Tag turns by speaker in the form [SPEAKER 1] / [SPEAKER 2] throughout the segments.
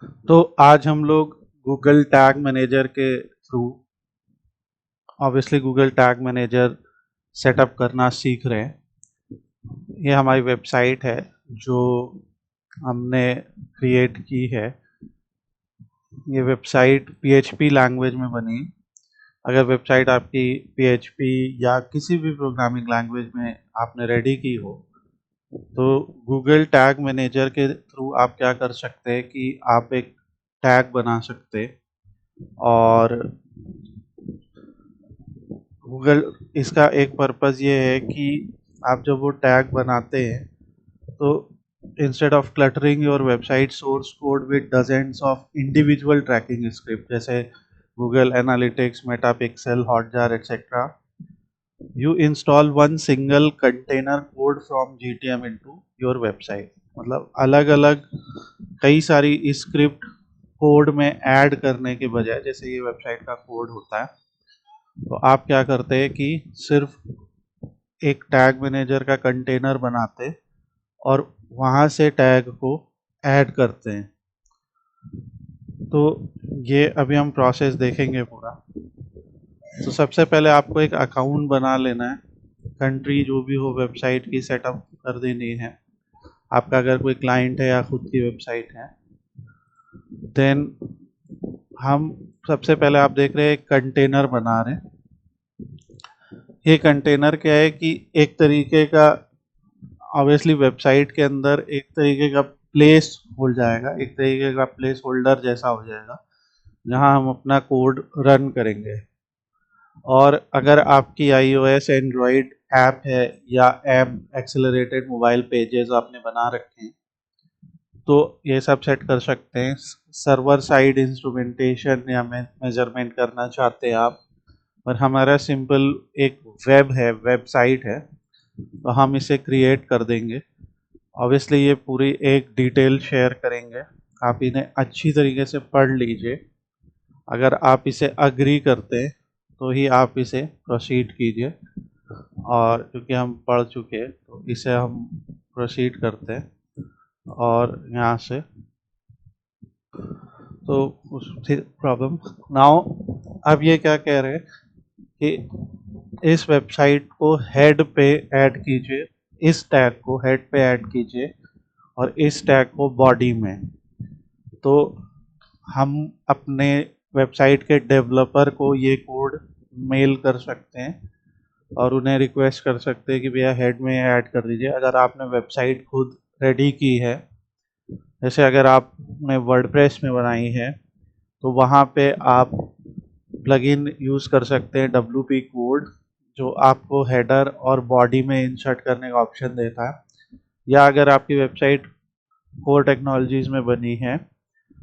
[SPEAKER 1] तो आज हम लोग गूगल टैग मैनेजर के through obviously Google tag manager setup करना सीख रहे हैं। ये हमारी वेबसाइट है जो हमने क्रिएट की है। ये वेबसाइट पीएचपी लैंग्वेज में बनी। अगर वेबसाइट आपकी पीएचपी या किसी भी प्रोग्रामिंग लैंग्वेज में आपने रेडी की हो तो गूगल टैग मैनेजर के थ्रू आप क्या कर सकते हैं कि आप एक टैग बना सकते हैं। और गूगल इसका एक पर्पज़ ये है कि आप जब वो टैग बनाते हैं तो instead of cluttering your website source code with dozens of individual tracking script जैसे Google Analytics, Meta Pixel, Hotjar et cetera, you install one single container code from GTM into your website. मतलब अलग अलग कई सारी स्क्रिप्ट कोड में add करने के बजाय, जैसे ये वेबसाइट का कोड होता है, तो आप क्या करते हैं कि सिर्फ एक टैग मैनेजर का कंटेनर बनाते और वहाँ से टैग को ऐड करते हैं। तो ये अभी हम प्रोसेस देखेंगे पूरा। तो सबसे पहले आपको एक अकाउंट बना लेना है। कंट्री जो भी हो वेबसाइट की सेटअप कर देनी है। आपका अगर कोई क्लाइंट है या खुद की वेबसाइट है, देन हम सबसे पहले आप देख रहे हैं कंटेनर बना रहे हैं। ये कंटेनर क्या है कि एक तरीके का ऑब्वियसली वेबसाइट के अंदर एक तरीके का प्लेस हो जाएगा, एक तरीके का प्लेस होल्डर जैसा हो जाएगा जहां हम अपना कोड रन करेंगे। और अगर आपकी iOS एंड्रॉयड ऐप है या ऐप एक्सेलरेटेड मोबाइल पेजेस आपने बना रखे हैं तो ये सब सेट कर सकते हैं। सर्वर साइड इंस्ट्रूमेंटेशन या मेजरमेंट करना चाहते हैं आप, और हमारा सिंपल एक वेबसाइट है तो हम इसे क्रिएट कर देंगे। ऑब्वियसली ये पूरी एक डिटेल शेयर करेंगे, आप इन्हें अच्छी तरीके से पढ़ लीजिए। अगर आप इसे अग्री करते हैं तो ही आप इसे प्रोसीड कीजिए, और क्योंकि हम पढ़ चुके हैं तो इसे हम प्रोसीड करते हैं। और यहाँ से तो उस प्रॉब्लम नाउ अब ये क्या कह रहे हैं कि इस वेबसाइट को हेड पे ऐड कीजिए, इस टैग को हेड पे ऐड कीजिए और इस टैग को बॉडी में। तो हम अपने वेबसाइट के डेवलपर को ये कोड मेल कर सकते हैं और उन्हें रिक्वेस्ट कर सकते हैं कि भैया हेड में ऐड कर दीजिए। अगर आपने वेबसाइट खुद रेडी की है, जैसे अगर आपने वर्डप्रेस में बनाई है तो वहाँ पे आप प्लगइन यूज़ कर सकते हैं WP कोड, जो आपको हेडर और बॉडी में इंसर्ट करने का ऑप्शन देता है। या अगर आपकी वेबसाइट कोर टेक्नोलॉजीज़ में बनी है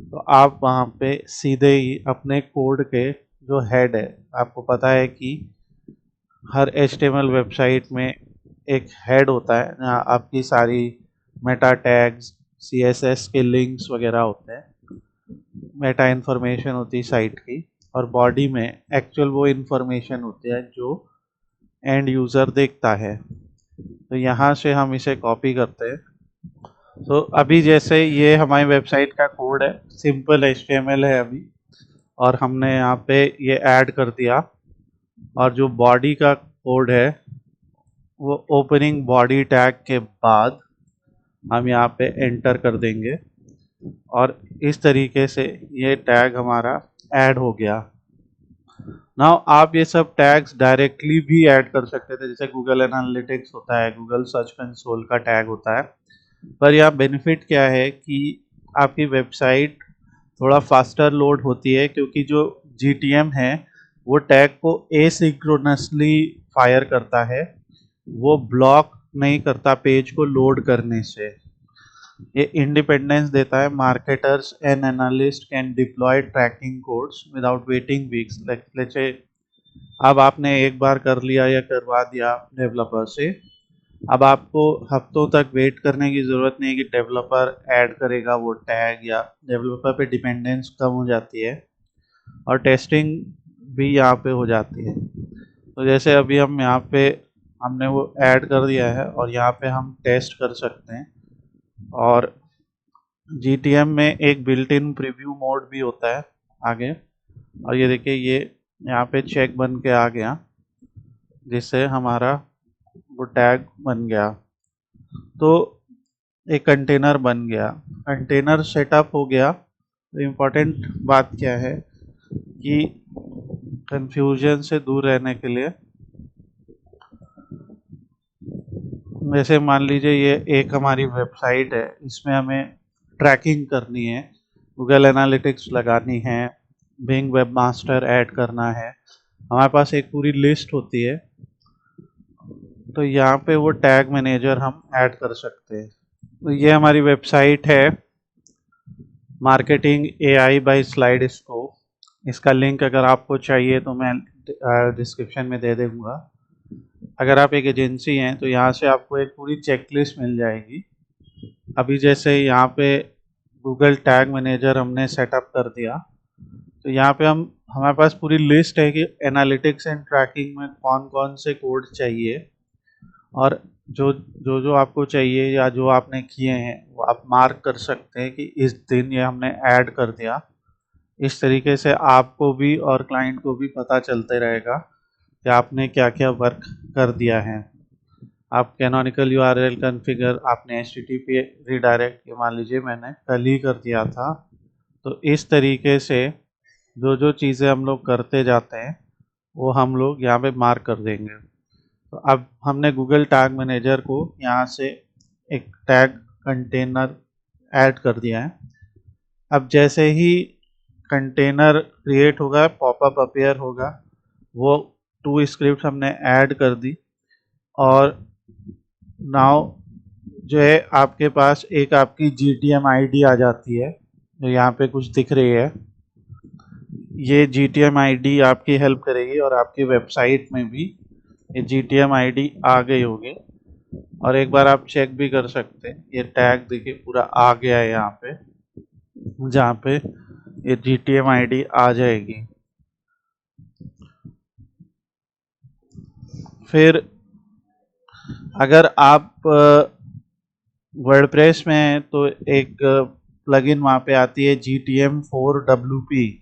[SPEAKER 1] तो आप वहाँ पे सीधे ही अपने कोड के जो हेड है, आपको पता है कि हर HTML वेबसाइट में एक हेड होता है जहाँ आपकी सारी मेटा टैग्स, CSS के लिंक्स वगैरह होते हैं, मेटा इन्फॉर्मेशन होती है साइट की, और बॉडी में एक्चुअल वो इन्फॉर्मेशन होती है जो एंड यूज़र देखता है। तो यहाँ से हम इसे कॉपी करते हैं। तो अभी जैसे ये हमारी वेबसाइट का कोड है, सिंपल HTML है अभी, और हमने यहाँ पे ये ऐड कर दिया। और जो बॉडी का कोड है वो ओपनिंग बॉडी टैग के बाद हम यहाँ पे एंटर कर देंगे और इस तरीके से ये टैग हमारा ऐड हो गया। नाउ आप ये सब टैग्स डायरेक्टली भी ऐड कर सकते थे, जैसे गूगल एनालिटिक्स होता है, गूगल सर्च कंसोल का टैग होता है। पर यहाँ बेनिफिट क्या है कि आपकी वेबसाइट थोड़ा फास्टर लोड होती है, क्योंकि जो GTM है वो टैग को एसिंक्रोनसली फायर करता है, वो ब्लॉक नहीं करता पेज को लोड करने से। ये इंडिपेंडेंस देता है। Marketers and analyst can deploy tracking codes without waiting weeks. जैसे अब आपने एक बार कर लिया या करवा दिया डेवलपर से, अब आपको हफ्तों तक वेट करने की ज़रूरत नहीं है कि डेवलपर ऐड करेगा वो टैग, या डेवलपर पे डिपेंडेंस कम हो जाती है और टेस्टिंग भी यहाँ पे हो जाती है। तो जैसे अभी हम यहाँ पे हमने वो ऐड कर दिया है और यहाँ पे हम टेस्ट कर सकते हैं। और GTM में एक बिल्ट इन प्रीव्यू मोड भी होता है आगे, और ये देखिए ये यहाँ पे चेक बन के आ गया, जिससे हमारा वो टैग बन गया। तो एक कंटेनर बन गया, कंटेनर सेटअप हो गया। तो इम्पोर्टेंट बात क्या है कि कंफ्यूजन से दूर रहने के लिए, जैसे मान लीजिए ये एक हमारी वेबसाइट है, इसमें हमें ट्रैकिंग करनी है, गूगल एनालिटिक्स लगानी है, बिंग वेबमास्टर ऐड करना है, हमारे पास एक पूरी लिस्ट होती है। तो यहाँ पे वो टैग मैनेजर हम ऐड कर सकते हैं। तो ये हमारी वेबसाइट है marketing AI bye slide scope. इसका लिंक अगर आपको चाहिए तो मैं डिस्क्रिप्शन में दे दूँगा। अगर आप एक एजेंसी हैं तो यहाँ से आपको एक पूरी चेकलिस्ट मिल जाएगी। अभी जैसे यहाँ पे गूगल टैग मैनेजर हमने सेटअप कर दिया, तो यहाँ पे हमारे पास पूरी लिस्ट है कि एनालिटिक्स एंड ट्रैकिंग में कौन कौन से कोड चाहिए, और जो आपको चाहिए या जो आपने किए हैं वो आप मार्क कर सकते हैं कि इस दिन ये हमने ऐड कर दिया। इस तरीके से आपको भी और क्लाइंट को भी पता चलते रहेगा कि आपने क्या क्या वर्क कर दिया है। आप कैनोनिकल URL कॉन्फ़िगर, आपने HTTP रीडायरेक्ट, ये मान लीजिए मैंने कल ही कर दिया था। तो इस तरीके से जो चीज़ें हम लोग करते जाते हैं वो हम लोग यहाँ पे मार्क कर देंगे। तो अब हमने गूगल टैग मैनेजर को यहाँ से एक टैग कंटेनर ऐड कर दिया है। अब जैसे ही कंटेनर क्रिएट होगा, पॉपअप अपीयर होगा, वो 2 स्क्रिप्ट हमने ऐड कर दी, और नाउ जो है आपके पास एक आपकी GTM ID आ जाती है, जो यहाँ पे कुछ दिख रही है। ये GTM ID आपकी हेल्प करेगी, और आपकी वेबसाइट में भी ये GTM ID आ गई होगी। और एक बार आप चेक भी कर सकते हैं, ये टैग देखिए पूरा आ गया है यहाँ पे, जहाँ पे ये GTM ID आ जाएगी। फिर अगर आप वर्डप्रेस में हैं तो एक प्लगइन वहाँ पे आती है GTM4WP।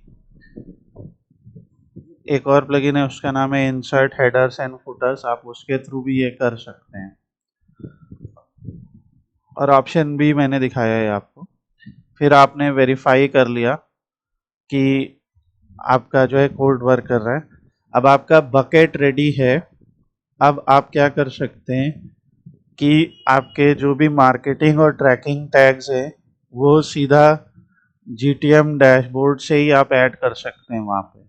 [SPEAKER 1] एक और प्लगइन है, उसका नाम है इंसर्ट हेडर्स एंड फुटर्स, आप उसके थ्रू भी ये कर सकते हैं। और ऑप्शन भी मैंने दिखाया है आपको। फिर आपने वेरीफाई कर लिया कि आपका जो है कोड वर्क कर रहा है। अब आपका बकेट रेडी है। अब आप क्या कर सकते हैं कि आपके जो भी मार्केटिंग और ट्रैकिंग टैग्स हैं वो सीधा GTM डैशबोर्ड से ही आप ऐड कर सकते हैं वहाँ पे।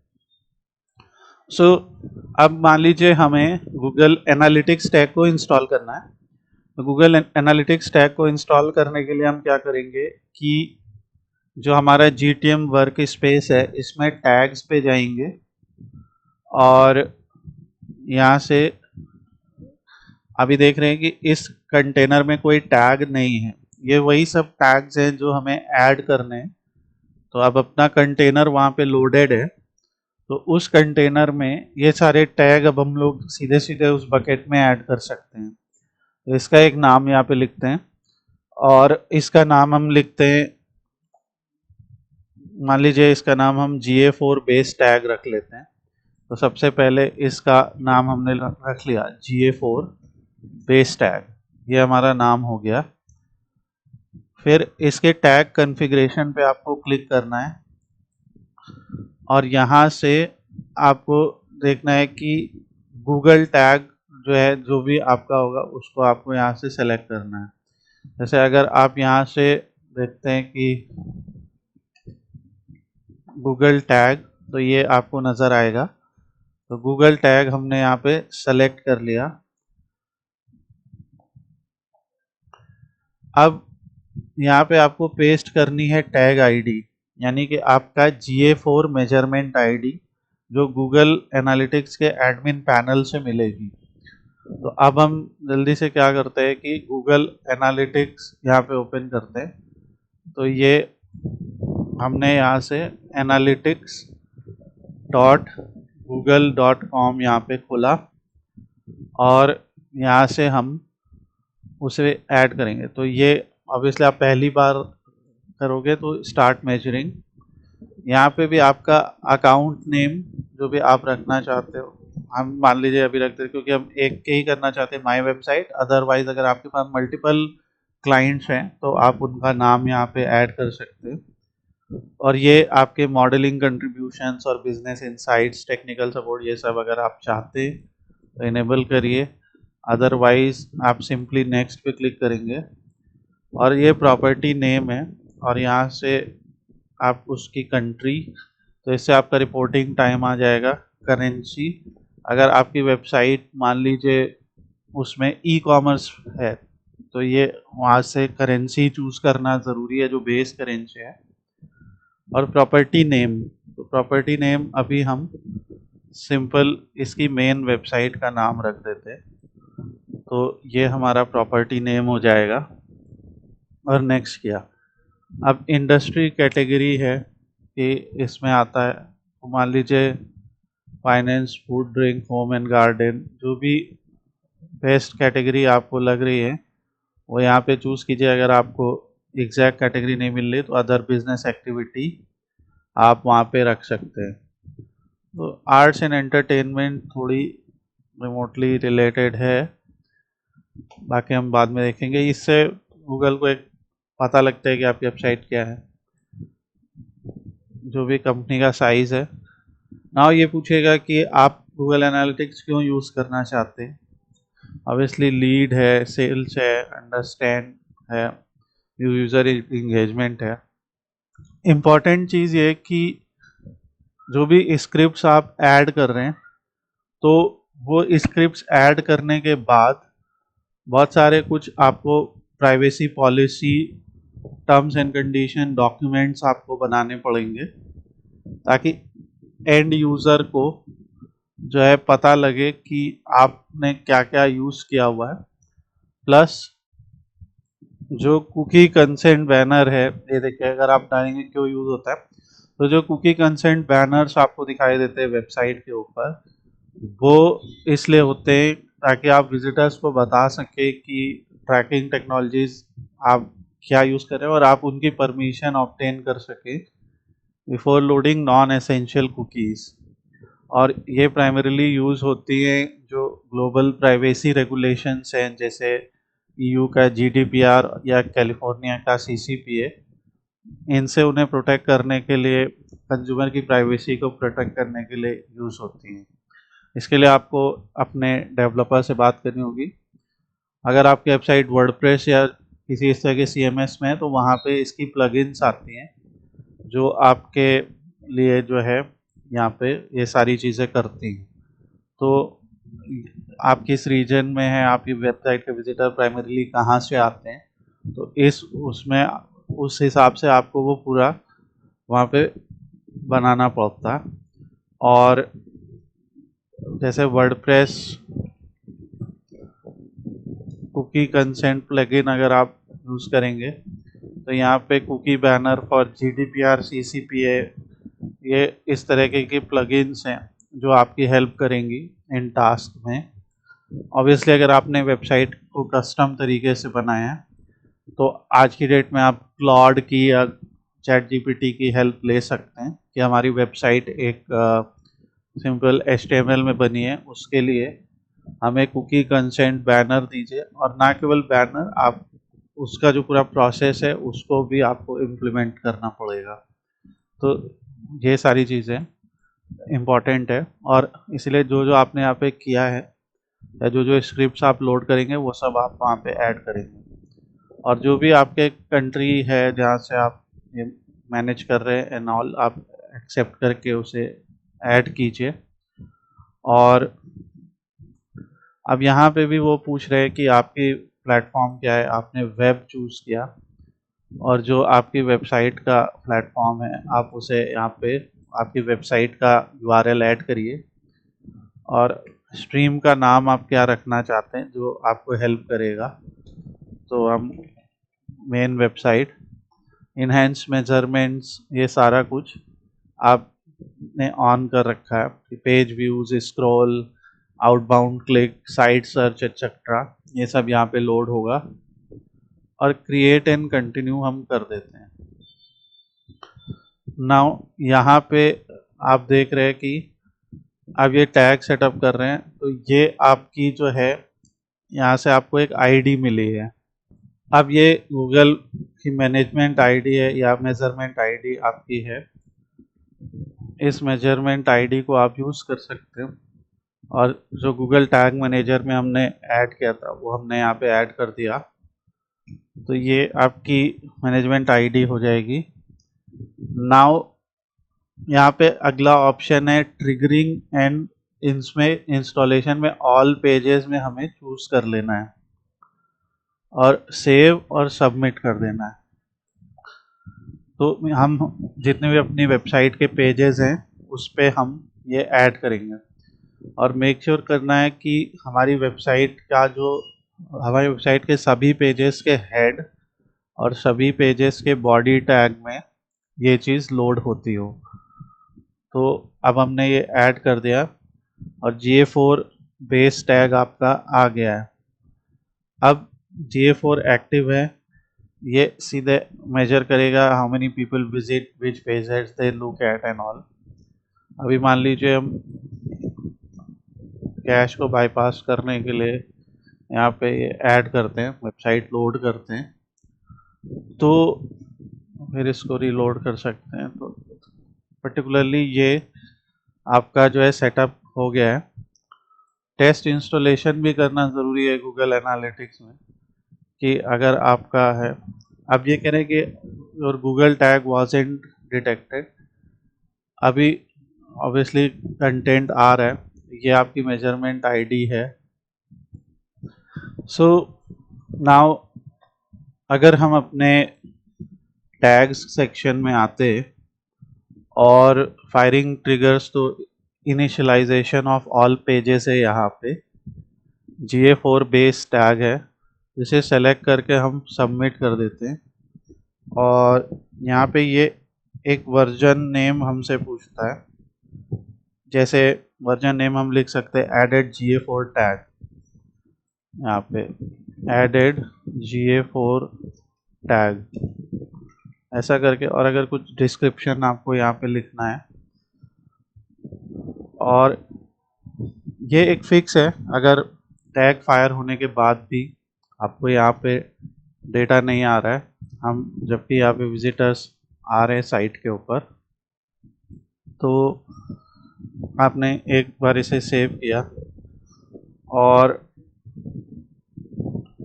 [SPEAKER 1] अब मान लीजिए हमें गूगल एनालिटिक्स टैग को इंस्टॉल करना है। तो गूगल एनालिटिक्स टैग को इंस्टॉल करने के लिए हम क्या करेंगे कि जो हमारा GTM वर्क स्पेस है इसमें टैग्स पे जाएंगे, और यहाँ से अभी देख रहे हैं कि इस कंटेनर में कोई टैग नहीं है। ये वही सब टैग्स हैं जो हमें ऐड करने हैं। तो अब अपना कंटेनर वहाँ पे लोडेड है, तो उस कंटेनर में ये सारे टैग अब हम लोग सीधे सीधे उस बकेट में ऐड कर सकते हैं। तो इसका एक नाम यहाँ पे लिखते हैं, और इसका नाम हम लिखते हैं, मान लीजिए इसका नाम हम GA4 बेस टैग रख लेते हैं। तो सबसे पहले इसका नाम हमने रख लिया GA4 बेस टैग, ये हमारा नाम हो गया। फिर इसके टैग कॉन्फ़िगरेशन पे आपको क्लिक करना है, और यहाँ से आपको देखना है कि गूगल टैग जो है, जो भी आपका होगा उसको आपको यहाँ से सेलेक्ट करना है। जैसे अगर आप यहाँ से देखते हैं कि गूगल टैग, तो ये आपको नज़र आएगा। तो गूगल टैग हमने यहाँ पे सेलेक्ट कर लिया। अब यहाँ पे आपको पेस्ट करनी है टैग ID, यानी कि आपका GA4 मेजरमेंट ID जो गूगल एनालिटिक्स के एडमिन पैनल से मिलेगी। तो अब हम जल्दी से क्या करते हैं कि गूगल एनालिटिक्स यहाँ पे ओपन करते हैं। तो ये हमने यहाँ से analytics.google.com यहाँ पे खोला, और यहाँ से हम उसे ऐड करेंगे। तो ये ऑब्वियसली आप पहली बार करोगे तो स्टार्ट मेजरिंग, यहाँ पे भी आपका अकाउंट नेम जो भी आप रखना चाहते हो, हम मान लीजिए अभी रखते हैं क्योंकि हम एक के ही करना चाहते हैं माई वेबसाइट, अदरवाइज अगर आपके पास मल्टीपल क्लाइंट्स हैं तो आप उनका नाम यहाँ पे ऐड कर सकते हैं। और ये आपके मॉडलिंग कंट्रीब्यूशंस और बिजनेस इनसाइट्स, टेक्निकल सपोर्ट, ये सब अगर आप चाहते हैं तो इनेबल करिए, अदरवाइज आप सिंपली नेक्स्ट पे क्लिक करेंगे। और ये प्रॉपर्टी नेम है और यहाँ से आप उसकी कंट्री, तो इससे आपका रिपोर्टिंग टाइम आ जाएगा। करेंसी, अगर आपकी वेबसाइट मान लीजिए उसमें ई कॉमर्स है तो ये वहाँ से करेंसी चूज करना ज़रूरी है जो बेस करेंसी है। और प्रॉपर्टी नेम, तो प्रॉपर्टी नेम अभी हम सिंपल इसकी मेन वेबसाइट का नाम रख देते हैं, तो ये हमारा प्रॉपर्टी नेम हो जाएगा। और नेक्स्ट किया, अब इंडस्ट्री कैटेगरी है कि इसमें आता है, तो मान लीजिए finance, food, drink, home and garden, जो भी बेस्ट कैटेगरी आपको लग रही है वो यहाँ पे चूज़ कीजिए। अगर आपको एग्जैक्ट कैटेगरी नहीं मिल रही तो अदर बिजनेस एक्टिविटी आप वहाँ पे रख सकते हैं। तो आर्ट्स एंड एंटरटेनमेंट थोड़ी रिमोटली रिलेटेड है, बाकी हम बाद में देखेंगे। इससे गूगल को एक पता लगता है कि आपकी वेबसाइट क्या है। जो भी कंपनी का साइज़ है, नाउ ये पूछेगा कि आप गूगल एनालिटिक्स क्यों यूज़ करना चाहते हैं। ऑब्वियसली लीड है, सेल्स है, अंडरस्टैंड है, यूज़र इंगेजमेंट है। इम्पॉर्टेंट चीज़ ये कि जो भी स्क्रिप्ट्स आप ऐड कर रहे हैं तो वो स्क्रिप्ट्स ऐड करने के बाद बहुत सारे कुछ आपको privacy policy, terms and condition documents आपको बनाने पड़ेंगे ताकि एंड यूज़र को जो है पता लगे कि आपने क्या क्या यूज़ किया हुआ है। प्लस जो कुकी कंसेंट बैनर है, ये देखिए अगर आप डालेंगे क्यों यूज़ होता है, तो जो कुकी कंसेंट बैनर्स आपको दिखाई देते हैं वेबसाइट के ऊपर, वो इसलिए होते हैं ताकि आप विजिटर्स को बता सके कि ट्रैकिंग टेक्नोलॉजीज आप क्या यूज़ कर रहे हैं और आप उनकी परमिशन ऑब्टेन कर सके before loading non essential cookies. और ये प्राइमरीली यूज़ होती है जो ग्लोबल प्राइवेसी रेगुलेशंस हैं, जैसे ईयू का जीडीपीआर या कैलिफोर्निया का सीसीपीए, इनसे उन्हें प्रोटेक्ट करने के लिए, कंज्यूमर की प्राइवेसी को प्रोटेक्ट करने के लिए यूज़ होती हैं। इसके लिए आपको अपने डेवलपर से बात करनी होगी। अगर आपकी वेबसाइट वर्डप्रेस या किसी इस तरह के सीएमएस में है तो वहाँ पे इसकी प्लगइन्स आती हैं जो आपके लिए जो है यहाँ पे ये सारी चीज़ें करती हैं। तो आप किस रीजन में हैं, आपकी वेबसाइट के विजिटर प्राइमरीली कहाँ से आते हैं, तो इस उसमें उस हिसाब से आपको वो पूरा वहाँ पे बनाना पड़ता है। और जैसे वर्डप्रेस कुकी कंसेंट प्लगइन अगर आप यूज़ करेंगे तो यहाँ पे cookie banner for GDPR, CCPA, ये इस तरह के प्लगइन्स हैं जो आपकी हेल्प करेंगी इन टास्क में। ऑब्वियसली अगर आपने वेबसाइट को कस्टम तरीके से बनाया है तो आज की डेट में आप क्लॉड की या चैट जीपीटी की हेल्प ले सकते हैं कि हमारी वेबसाइट एक सिंपल HTML में बनी है, उसके लिए हमें कुकी कंसेंट बैनर दीजिए। और ना केवल बैनर, आप उसका जो पूरा प्रोसेस है उसको भी आपको इम्प्लीमेंट करना पड़ेगा। तो ये सारी चीज़ें इम्पॉर्टेंट है और इसलिए जो जो आपने यहाँ पे किया है या जो जो स्क्रिप्ट्स आप लोड करेंगे वो सब आप वहाँ पे ऐड करेंगे। और जो भी आपके कंट्री है जहाँ से आप ये मैनेज कर रहे हैं एंड ऑल, आप एक्सेप्ट करके उसे ऐड कीजिए। और अब यहाँ पे भी वो पूछ रहे हैं कि आपकी प्लेटफॉर्म क्या है, आपने वेब चूज़ किया और जो आपकी वेबसाइट का प्लेटफॉर्म है आप उसे यहाँ पे आपकी वेबसाइट का URL ऐड करिए। और स्ट्रीम का नाम आप क्या रखना चाहते हैं जो आपको हेल्प करेगा, तो हम मेन वेबसाइट, इनहेंस मेजरमेंट्स, ये सारा कुछ आपने ऑन कर रखा है। Page views, scroll, outbound click, site search etcetera, ये सब यहाँ पे लोड होगा। और क्रिएट एंड कंटिन्यू हम कर देते हैं। नाउ यहाँ पे आप देख रहे हैं कि अब ये टैग सेटअप कर रहे हैं, तो ये आपकी जो है यहाँ से आपको एक आईडी मिली है। अब ये गूगल की मैनेजमेंट आईडी है या मेजरमेंट आईडी आपकी है। इस मेजरमेंट आईडी को आप यूज़ कर सकते हो, और जो गूगल टैग मैनेजर में हमने ऐड किया था वो हमने यहाँ पे ऐड कर दिया। तो ये आपकी मैनेजमेंट आईडी हो जाएगी। नाउ यहाँ पे अगला ऑप्शन है ट्रिगरिंग एंड इसमें इंस्टॉलेशन में ऑल पेजेस में हमें चूज कर लेना है और सेव और सबमिट कर देना है। तो हम जितने भी अपनी वेबसाइट के पेजेस हैं उस पे हम ये ऐड करेंगे, और मेक श्योर करना है कि हमारी वेबसाइट के सभी पेजेस के हेड और सभी पेजेस के बॉडी टैग में ये चीज़ लोड होती हो। तो अब हमने ये ऐड कर दिया और GA4 बेस टैग आपका आ गया है। अब GA4 एक्टिव है, ये सीधे मेजर करेगा how many people visit which pages they look at and all. अभी मान लीजिए हम कैश को बाईपास करने के लिए यहाँ पे ये ऐड करते हैं, वेबसाइट लोड करते हैं, तो फिर इसको रीलोड कर सकते हैं। तो पर्टिकुलरली ये आपका जो है सेटअप हो गया है। टेस्ट इंस्टॉलेशन भी करना ज़रूरी है गूगल एनालिटिक्स में, कि अगर आपका है, अब ये कह रहे हैं कि your Google tag wasn't detected. अभी ऑब्वियसली कंटेंट आ रहा है, ये आपकी मेजरमेंट आईडी है। सो नाउ अगर हम अपने टैग्स सेक्शन में आते और फायरिंग ट्रिगर्स, तो इनिशियलाइजेशन ऑफ ऑल पेजेस है, यहाँ पे GA4 बेस टैग है, जिसे सेलेक्ट करके हम सबमिट कर देते हैं। और यहाँ पे ये एक वर्जन नेम हमसे पूछता है, जैसे वर्जन नेम हम लिख सकते हैं एडेड GA4 टैग, यहाँ पे एडेड GA4 टैग ऐसा करके, और अगर कुछ डिस्क्रिप्शन आपको यहाँ पे लिखना है। और ये एक फिक्स है, अगर टैग फायर होने के बाद भी आपको यहाँ पे डेटा नहीं आ रहा है, हम जब भी यहाँ पे विजिटर्स आ रहे हैं साइट के ऊपर, तो आपने एक बार इसे सेव किया और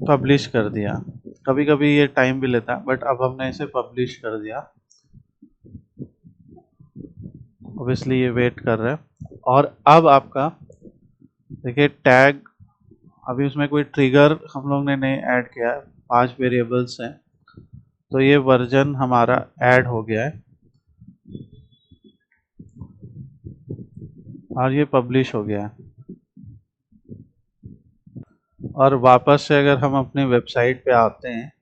[SPEAKER 1] पब्लिश कर दिया। कभी कभी ये टाइम भी लेता है, बट अब हमने इसे पब्लिश कर दिया। ऑब्वियसली ये वेट कर रहा है। और अब आपका देखिए टैग, अभी उसमें कोई ट्रिगर हम लोग ने नहीं ऐड किया है, 5 वेरिएबल्स हैं, तो ये वर्जन हमारा ऐड हो गया है और ये पब्लिश हो गया है। और वापस से अगर हम अपने वेबसाइट पे आते हैं,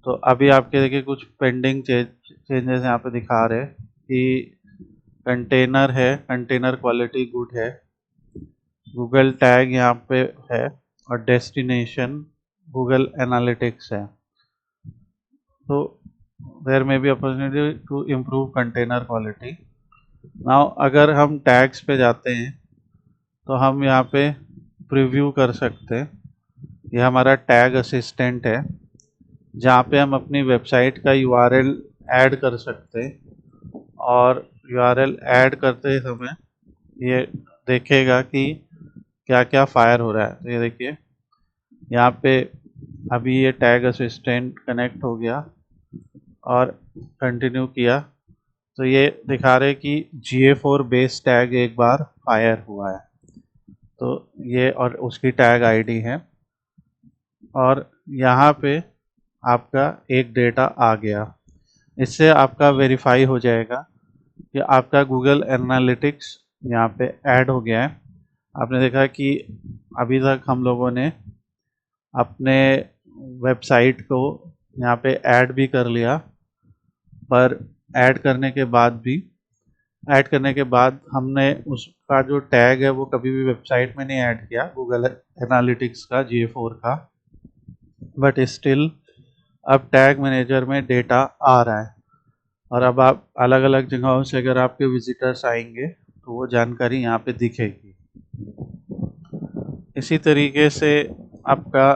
[SPEAKER 1] तो अभी आपके देखिए कुछ पेंडिंग चेंजेस यहाँ पे दिखा रहे हैं कि कंटेनर है, कंटेनर क्वालिटी गुड है, गूगल टैग यहाँ पे है, और डेस्टिनेशन गूगल एनालिटिक्स है। तो there may be opportunity to improve container quality. Now अगर हम टैग्स पे जाते हैं, तो हम यहाँ पे प्रीव्यू कर सकते हैं। ये हमारा टैग असिस्टेंट है, जहाँ पे हम अपनी वेबसाइट का URL ऐड कर सकते हैं, और URL ऐड करते समय ये देखेगा कि क्या क्या फायर हो रहा है। तो ये देखिए यहाँ पे अभी ये टैग असिस्टेंट कनेक्ट हो गया और कंटिन्यू किया, तो ये दिखा रहे कि GA4 बेस टैग एक बार फायर हुआ है। तो ये और उसकी टैग आईडी है, और यहाँ पे आपका एक डेटा आ गया। इससे आपका वेरीफाई हो जाएगा कि आपका गूगल एनालिटिक्स यहाँ पे ऐड हो गया है। आपने देखा कि अभी तक हम लोगों ने अपने वेबसाइट को यहाँ पे ऐड भी कर लिया, पर ऐड करने के बाद हमने उसका जो टैग है वो कभी भी वेबसाइट में नहीं ऐड किया, गूगल एनालिटिक्स का GA4 का, बट स्टिल अब टैग मैनेजर में डेटा आ रहा है। और अब आप अलग अलग जगहों से अगर आपके विजिटर्स आएंगे तो वो जानकारी यहाँ पे दिखेगी। इसी तरीके से आपका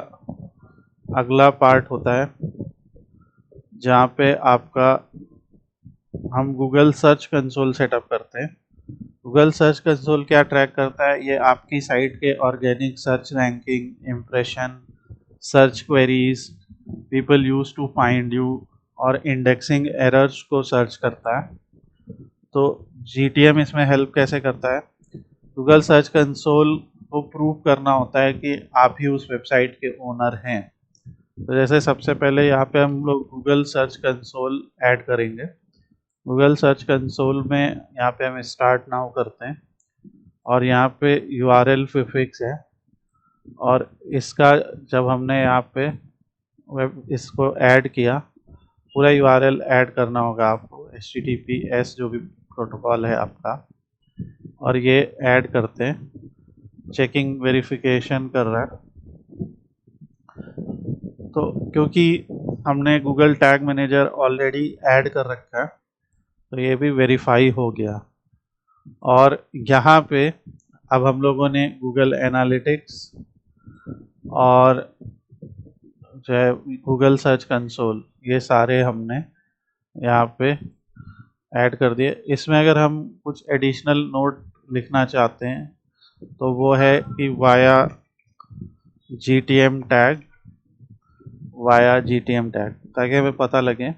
[SPEAKER 1] अगला पार्ट होता है जहाँ पे आपका हम गूगल सर्च कंसोल सेटअप करते हैं। गूगल सर्च कंसोल क्या ट्रैक करता है, ये आपकी साइट के organic search ranking, impression, search queries, people use to find you और इंडेक्सिंग एरर्स को सर्च करता है। तो GTM इसमें हेल्प कैसे करता है, गूगल सर्च कंसोल को प्रूव करना होता है कि आप ही उस वेबसाइट के ओनर हैं। तो जैसे सबसे पहले यहाँ पे हम लोग गूगल सर्च कंसोल ऐड करेंगे। गूगल सर्च कंसोल में यहाँ पे हम स्टार्ट नाउ करते हैं और यहाँ पे URL प्रीफिक्स है और इसका जब हमने यहाँ पे वेब इसको ऐड किया, पूरा URL ऐड करना होगा आपको, HTTPS जो भी प्रोटोकॉल है आपका, और ये ऐड करते हैं। चेकिंग वेरिफिकेशन कर रहा है, तो क्योंकि हमने Google tag manager already add कर रखा है तो ये भी वेरीफाई हो गया। और यहाँ पे अब हम लोगों ने गूगल एनालिटिक्स और जो है गूगल सर्च कंसोल, ये सारे हमने यहाँ पे ऐड कर दिए। इसमें अगर हम कुछ एडिशनल नोट लिखना चाहते हैं तो वो है कि वाया GTM टैग, ताकि हमें पता लगे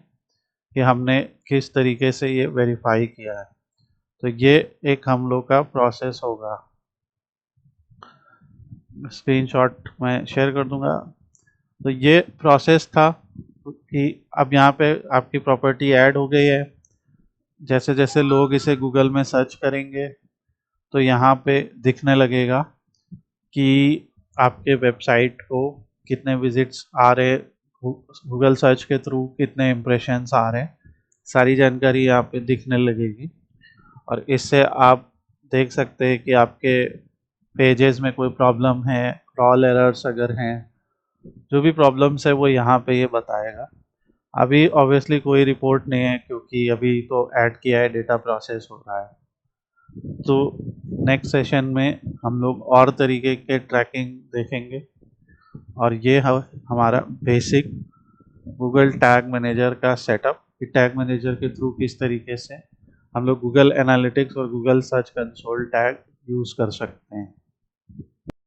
[SPEAKER 1] कि हमने किस तरीके से ये वेरीफाई किया है। तो ये एक हम लोग का प्रोसेस होगा, स्क्रीनशॉट मैं शेयर कर दूंगा। तो ये प्रोसेस था कि अब यहाँ पे आपकी प्रॉपर्टी ऐड हो गई है। जैसे जैसे लोग इसे गूगल में सर्च करेंगे तो यहाँ पे दिखने लगेगा कि आपके वेबसाइट को कितने विजिट्स आ रहे, गूगल सर्च के थ्रू कितने इम्प्रेशंस आ रहे हैं, सारी जानकारी यहाँ पे दिखने लगेगी। और इससे आप देख सकते हैं कि आपके पेजेस में कोई प्रॉब्लम है, क्रॉल एरर्स अगर हैं, जो भी प्रॉब्लम्स है वो यहाँ पे ये बताएगा। अभी ऑब्वियसली कोई रिपोर्ट नहीं है क्योंकि अभी तो ऐड किया है, डेटा प्रोसेस हो रहा है। तो नेक्स्ट सेशन में हम लोग और तरीके के ट्रैकिंग देखेंगे और ये हमारा बेसिक गूगल टैग मैनेजर का सेटअप, कि टैग मैनेजर के थ्रू किस तरीके से हम लोग गूगल एनालिटिक्स और Google search console tag use कर सकते हैं।